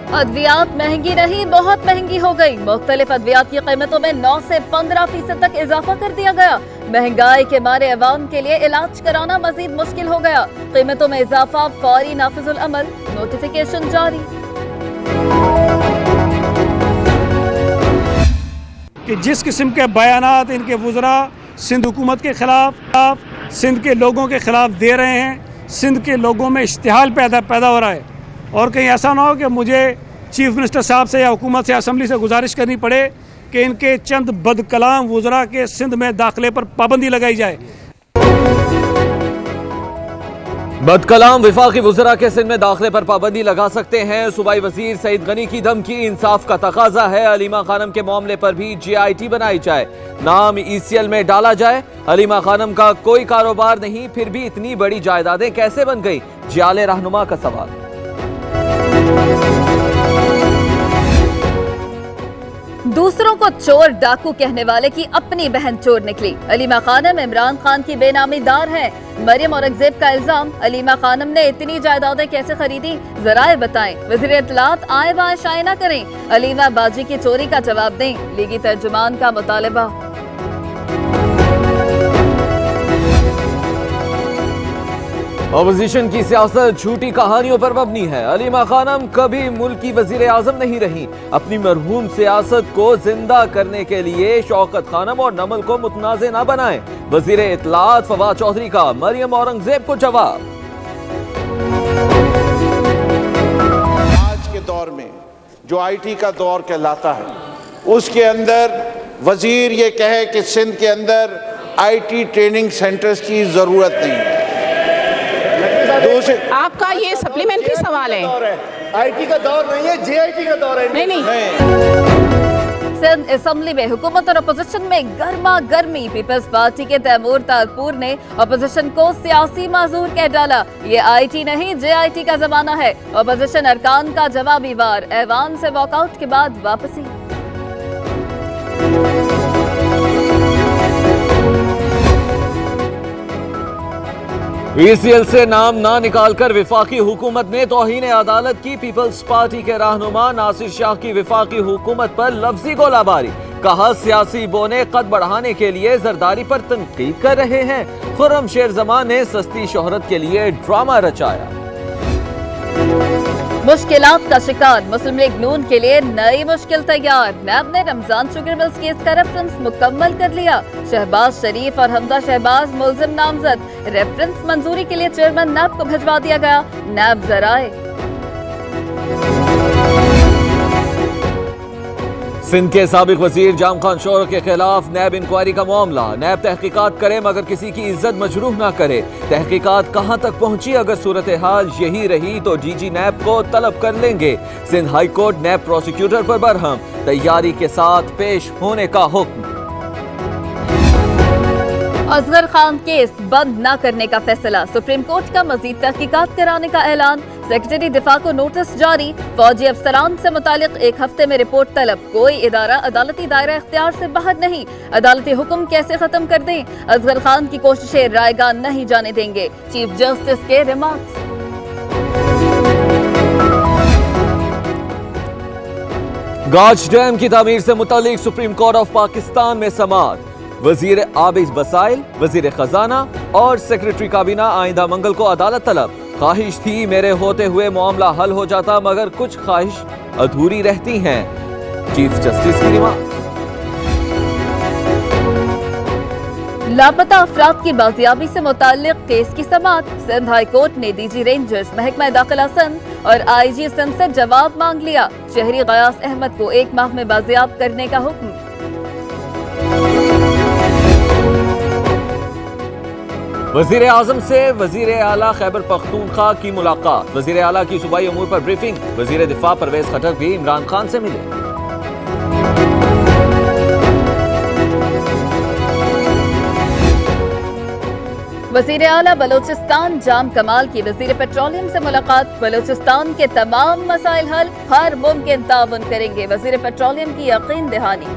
अद्वियात महंगी नहीं, बहुत महंगी हो गई। मुख्तलिफ अद्वियात की कीमतों में 9 से 15% तक इजाफा कर दिया गया। महंगाई के मारे अवाम के लिए इलाज कराना मजीद मुश्किल हो गया। कीमतों में इजाफा फौरी नाफिजुल अमल, नोटिफिकेशन जारी। कि जिस किस्म के बयानात इनके वुज़रा सिंध हुकूमत के खिलाफ, सिंध के लोगों के खिलाफ दे रहे हैं, सिंध के लोगों में इश्तिहाल पैदा हो रहा है। और कहीं ऐसा ना हो कि मुझे चीफ मिनिस्टर साहब से या हुकूमत से, असम्बली से गुजारिश करनी पड़े कि इनके चंद बदकलाम वुज़रा के सिंध में दाखिले पर पाबंदी लगाई जाए। बदकलाम विफाकी वुज़रा के सिंध में दाखिले पर पाबंदी लगा सकते हैं। सूबाई वजीर सईद गनी की धमकी, इंसाफ का तकाजा है। अलीमा खानम के मामले पर भी JIT बनाई जाए, नाम ECL में डाला जाए। अलीमा खानम का कोई कारोबार नहीं, फिर भी इतनी बड़ी जायदादें कैसे बन गई? जियाले रहनुमा का सवाल। दूसरों को चोर डाकू कहने वाले की अपनी बहन चोर निकली। अलीमा खानम इमरान खान की बेनामीदार है। मरियम औरंगजेब का इल्जाम, अलीमा खानम ने इतनी जायदादें कैसे खरीदी, जराए बताएं। वज़ीर इत्तलात आए बाएं शाये न करें, अलीमा बाजी की चोरी का जवाब दें। लीगी तर्जुमान का मुतालबा। अपोजिशन की सियासत झूठी कहानियों पर मबनी है। अलीमा खानम कभी मुल्क की वजीर आजम नहीं रही। अपनी मरहूम सियासत को जिंदा करने के लिए शौकत खानम और नमल को मुतनाज़े न बनाएं। वजीर इत्तलात फवाद चौधरी का मरियम औरंगजेब को जवाब। आज के दौर में जो IT का दौर कहलाता है, उसके अंदर वजीर ये कहे कि सिंध के अंदर IT ट्रेनिंग सेंटर्स की जरूरत नहीं है। आपका ये सप्लीमेंट्री सवाल है। IT का दौर नहीं है, JIT का दौर है। नहीं। सिंध असम्बली में हुकूमत और अपोजिशन में गर्मा गर्मी। पीपल्स पार्टी के तैमूर तालपुर ने अपोजिशन को सियासी माजूर कह डाला। ये IT नहीं, JIT का जमाना है। अपोजिशन अरकान का जवाबी वार, ऐवान से वॉकआउट के बाद वापसी। ECL से नाम ना निकालकर विफाकी हुकूमत ने तौहीन अदालत की। पीपल्स पार्टी के रहनुमा नासिर शाह की विफाकी हुकूमत पर लफ्जी गोलाबारी। कहा सियासी बोने कद बढ़ाने के लिए जरदारी पर तनकीद कर रहे हैं। खुर्रम शेर जमान ने सस्ती शोहरत के लिए ड्रामा रचाया। मुश्किलात का शिकार, मुस्लिम लीग नून के लिए नई मुश्किल तैयार। नैब ने रमजान शुगर मिल्स केस का रेफरेंस मुकम्मल कर लिया। शहबाज शरीफ और हमजा शहबाज मुल्जिम नामजद। रेफरेंस मंजूरी के लिए चेयरमैन नैब को भिजवा दिया गया। नैब जराए। सिंध के साबिक वजीर जाम खान शोर के खिलाफ नैब इंक्वायरी का मामला। नैब तहकीकात करे मगर किसी की इज्जत मजरूह ना करे। तहकीकात कहां तक पहुंची? अगर सूरत हाल यही रही तो DG नैब को तलब कर लेंगे। सिंध हाई कोर्ट नैब प्रोसिक्यूटर पर बरहम, तैयारी के साथ पेश होने का हुक्म। असगर खान केस बंद न करने का फैसला। सुप्रीम कोर्ट का मजीद तहकीकात कराने का ऐलान। सेक्रेटरी दिफा को नोटिस जारी। फौजी अफसरान से मुतालिक 1 हफ्ते में रिपोर्ट तलब। कोई इदारा अदालती दायरा इख्तियार से बाहर नहीं। अदालती हुक्म कैसे खत्म कर दें? असगर खान की कोशिशें रायगा नहीं जाने देंगे। चीफ जस्टिस के रिमार्क्स। गाज डैम की तामीर से मुतालिक सुप्रीम कोर्ट ऑफ पाकिस्तान में समाअत। वजीर आबिज वसाइल, वजीर खजाना और सेक्रेटरी काबीना आइंदा मंगल को अदालत तलब। ख्वाहिश थी मेरे होते हुए मामला हल हो जाता, मगर कुछ ख्वाहिश अधूरी रहती हैं। चीफ जस्टिस की रिमार्क। लापता अफराद की बाजियाबी से मुताल्लिक केस की समाअत। सिंध हाई कोर्ट ने DG रेंजर्स, महकमा दाखिला सिंध और IG सिंध से जवाब मांग लिया। शहरी गयास अहमद को 1 माह में बाजियाब करने का हुक्म। वजीर आजम से वजीर आला खैबर पख्तूनख्वा की मुलाकात। वजीर आला की सूबाई अमूर पर ब्रीफिंग। वजीर दिफा परवेज खटक भी इमरान खान से मिले। वजीर आला बलोचिस्तान जाम कमाल की वजीर पेट्रोलियम से मुलाकात। बलोचिस्तान के तमाम मसाइल हल, हर मुमकिन ताउन करेंगे। वजीर पेट्रोलियम की यकीन दहानी।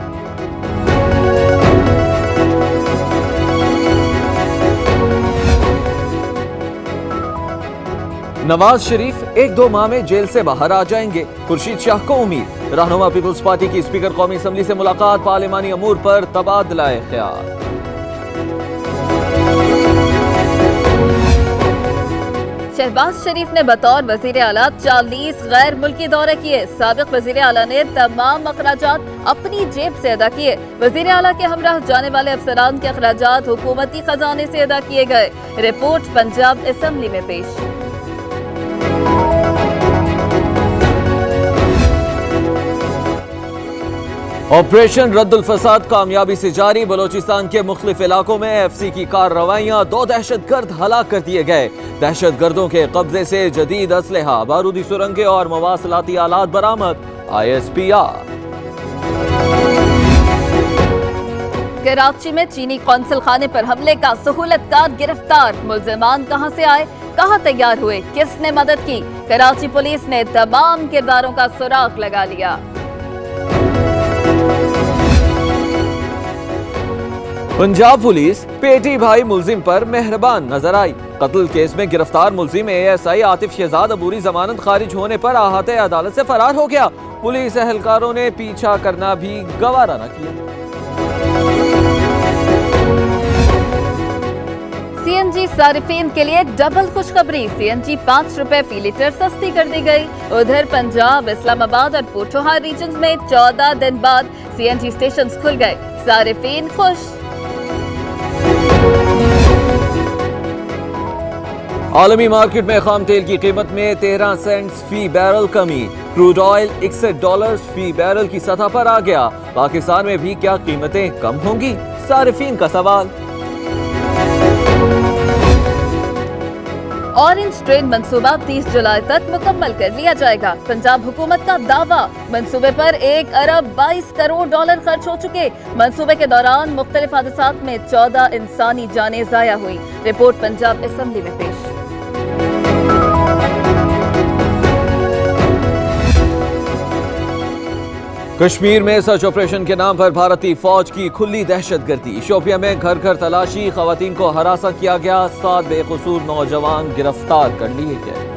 नवाज शरीफ 1-2 माह में जेल से बाहर आ जाएंगे, खुर्शीद शाह को उम्मीद। रहनुमा पीपल्स पार्टी की स्पीकर कौमी असम्बली से मुलाकात, पार्लिमानी अमूर पर तबादला ख्याल। शहबाज शरीफ ने बतौर वजीर आला 40 गैर मुल्की दौरे किए। साबिक वजीर आला ने तमाम अखराजात अपनी जेब से अदा किए। वजीर आला के हमराह जाने वाले अफसरान के अखराजात हुकूमती खजाने से अदा किए गए। रिपोर्ट पंजाब असम्बली में पेश। ऑपरेशन रद्दुल फसाद कामयाबी से जारी। बलोचिस्तान के मुख्तलिफ इलाकों में एफसी की कार्रवाइयां, 2 दहशतगर्द हलाक कर दिए गए। दहशतगर्दों के कब्जे से जदीद असलहा, बारूदी सुरंगें और मवासलाती आलात बरामद। ISPR। कराची में चीनी कौंसल खाने पर हमले का सहूलतकार गिरफ्तार। मुल्जिमान कहां से आए, कहां तैयार हुए, किसने मदद की? कराची पुलिस ने तमाम किरदारों का सुराग लगा लिया। पंजाब पुलिस पेटी भाई मुलजिम पर मेहरबान नजर आई। कत्ल केस में गिरफ्तार मुलजिम ASI आतिफ शहजाद अबूरी जमानत खारिज होने पर अहाते अदालत से फरार हो गया। पुलिस एहलकारों ने पीछा करना भी गवारा न किया। CNG सारिफीन के लिए डबल खुशखबरी। CNG 5 रुपए फी लीटर सस्ती कर दी गई। उधर पंजाब, इस्लामाबाद और पोठोहार रीजन में 14 दिन बाद CNG स्टेशन खुल गए। सारिफीन खुश। आलमी मार्केट में खाम तेल की कीमत में 13 सेंट्स फी बैरल कमी। क्रूड ऑयल $61 फी बैरल की सतह पर आ गया। पाकिस्तान में भी क्या कीमतें कम होंगी? सारिफीन का सवाल। ऑरेंज ट्रेन मंसूबा 30 जुलाई तक मुकम्मल कर लिया जाएगा। पंजाब हुकूमत का दावा। मंसूबे पर $1 अरब 22 करोड़ खर्च हो चुके। मंसूबे के दौरान मुख्तलिफ हादसात में 14 इंसानी जानें जाया हुई। रिपोर्ट पंजाब असम्बली में पेश। कश्मीर में सर्च ऑपरेशन के नाम पर भारतीय फौज की खुली दहशतगर्दी। शोपिया में घर घर तलाशी, खवातीन को हरासा किया गया। 7 बेकसूर नौजवान गिरफ्तार कर लिए गए।